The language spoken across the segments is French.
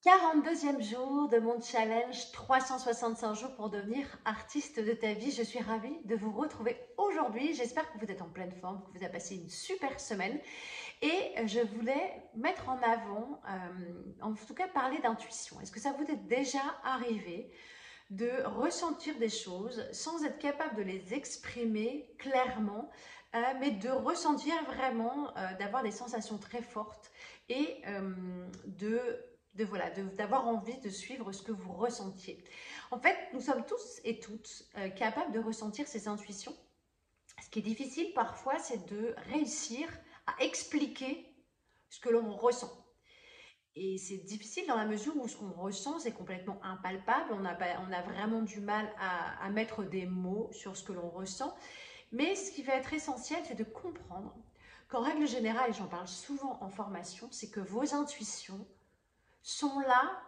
42e jour de mon challenge 365 jours pour devenir artiste de ta vie. Je suis ravie de vous retrouver aujourd'hui. J'espère que vous êtes en pleine forme, que vous avez passé une super semaine. Et je voulais mettre en avant, en tout cas parler d'intuition. Est-ce que ça vous est déjà arrivé de ressentir des choses sans être capable de les exprimer clairement, mais de ressentir vraiment, d'avoir des sensations très fortes et d'avoir envie de suivre ce que vous ressentiez. En fait, nous sommes tous et toutes capables de ressentir ces intuitions. Ce qui est difficile parfois, c'est de réussir à expliquer ce que l'on ressent. Et c'est difficile dans la mesure où ce qu'on ressent, c'est complètement impalpable. On a vraiment du mal à mettre des mots sur ce que l'on ressent. Mais ce qui va être essentiel, c'est de comprendre qu'en règle générale, et j'en parle souvent en formation, c'est que vos intuitions sont là,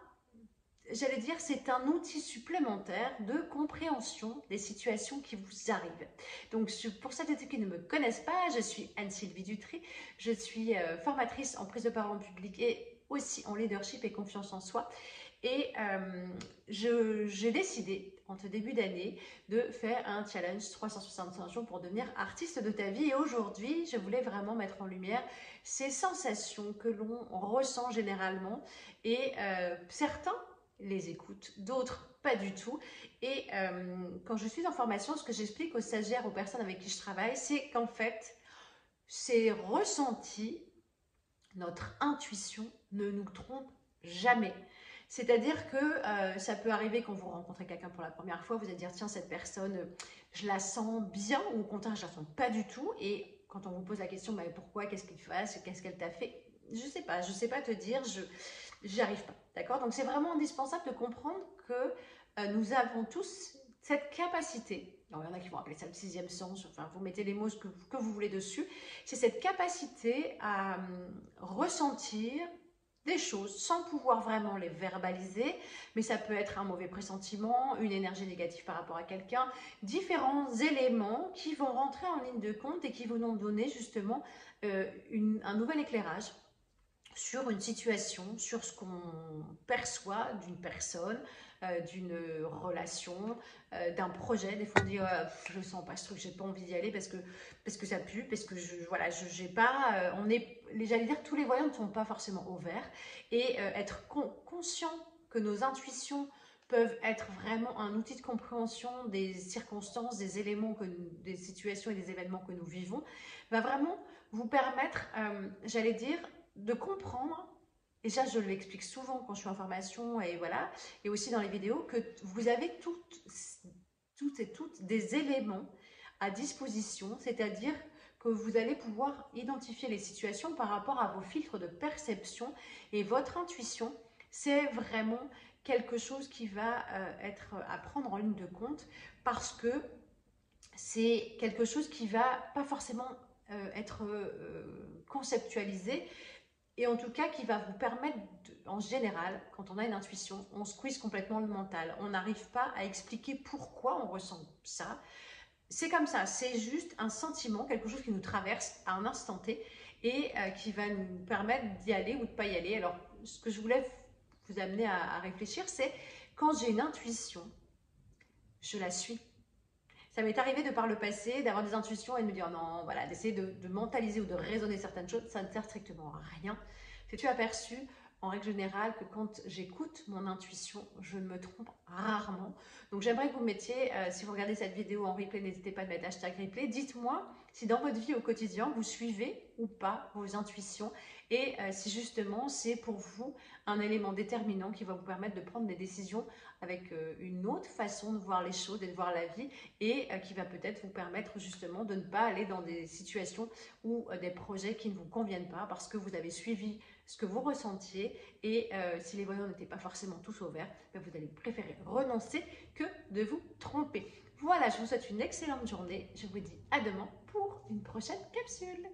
j'allais dire, c'est un outil supplémentaire de compréhension des situations qui vous arrivent. Donc, pour celles et ceux qui ne me connaissent pas, je suis Anne-Sylvie Dutry, je suis formatrice en prise de parole en public et aussi en leadership et confiance en soi. Et j'ai décidé, en ce début d'année, de faire un challenge 365 jours pour devenir artiste de ta vie. Et aujourd'hui, je voulais vraiment mettre en lumière ces sensations que l'on ressent généralement. Et certains les écoutent, d'autres pas du tout. Et quand je suis en formation, ce que j'explique aux stagiaires, aux personnes avec qui je travaille, c'est qu'en fait, ces ressentis, notre intuition ne nous trompe jamais. C'est-à-dire que ça peut arriver quand vous rencontrez quelqu'un pour la première fois, vous allez dire tiens, cette personne, je la sens bien, ou au contraire, je la sens pas du tout. Et quand on vous pose la question, bah, pourquoi, qu'est-ce qu'il fasse, qu'est-ce qu'elle t'a fait, je sais pas te dire, j'y arrive pas. D'accord? Donc c'est vraiment indispensable de comprendre que nous avons tous cette capacité. Alors, il y en a qui vont appeler ça le sixième sens, enfin vous mettez les mots que vous voulez dessus. C'est cette capacité à ressentir des choses sans pouvoir vraiment les verbaliser, mais ça peut être un mauvais pressentiment, une énergie négative par rapport à quelqu'un, différents éléments qui vont rentrer en ligne de compte et qui vont nous donner justement un nouvel éclairage sur une situation, sur ce qu'on perçoit d'une personne, d'une relation, d'un projet. Des fois on dit je sens pas ce truc, j'ai pas envie d'y aller parce que ça pue, parce que j'ai pas, j'allais dire, tous les voyants ne sont pas forcément ouverts. Et être conscient que nos intuitions peuvent être vraiment un outil de compréhension des circonstances, des éléments, des situations et des événements que nous vivons, va vraiment vous permettre, j'allais dire, de comprendre. Et ça, je l'explique souvent quand je suis en formation et voilà, et aussi dans les vidéos, que vous avez toutes et toutes des éléments à disposition, c'est-à-dire que vous allez pouvoir identifier les situations par rapport à vos filtres de perception, et votre intuition, c'est vraiment quelque chose qui va être à prendre en ligne de compte, parce que c'est quelque chose qui va pas forcément être conceptualisé, et en tout cas qui va vous permettre, en général, quand on a une intuition, on squeeze complètement le mental. On n'arrive pas à expliquer pourquoi on ressent ça. C'est comme ça, c'est juste un sentiment, quelque chose qui nous traverse à un instant T et qui va nous permettre d'y aller ou de ne pas y aller. Alors, ce que je voulais vous amener à réfléchir, c'est quand j'ai une intuition, je la suis. Ça m'est arrivé de par le passé d'avoir des intuitions et de me dire non, voilà, d'essayer de mentaliser ou de raisonner certaines choses, ça ne sert strictement à rien. J'ai-tu aperçu, en règle générale, que quand j'écoute mon intuition, je ne me trompe rarement. Donc j'aimerais que vous mettiez, si vous regardez cette vidéo en replay, n'hésitez pas à mettre hashtag replay. Dites-moi si dans votre vie au quotidien, vous suivez ou pas vos intuitions, et si justement c'est pour vous un élément déterminant qui va vous permettre de prendre des décisions avec une autre façon de voir les choses et de voir la vie, et qui va peut-être vous permettre justement de ne pas aller dans des situations ou des projets qui ne vous conviennent pas parce que vous avez suivi ce que vous ressentiez, et si les voyants n'étaient pas forcément tous au vert, ben vous allez préférer renoncer que de vous tromper. Voilà, je vous souhaite une excellente journée. Je vous dis à demain pour une prochaine capsule.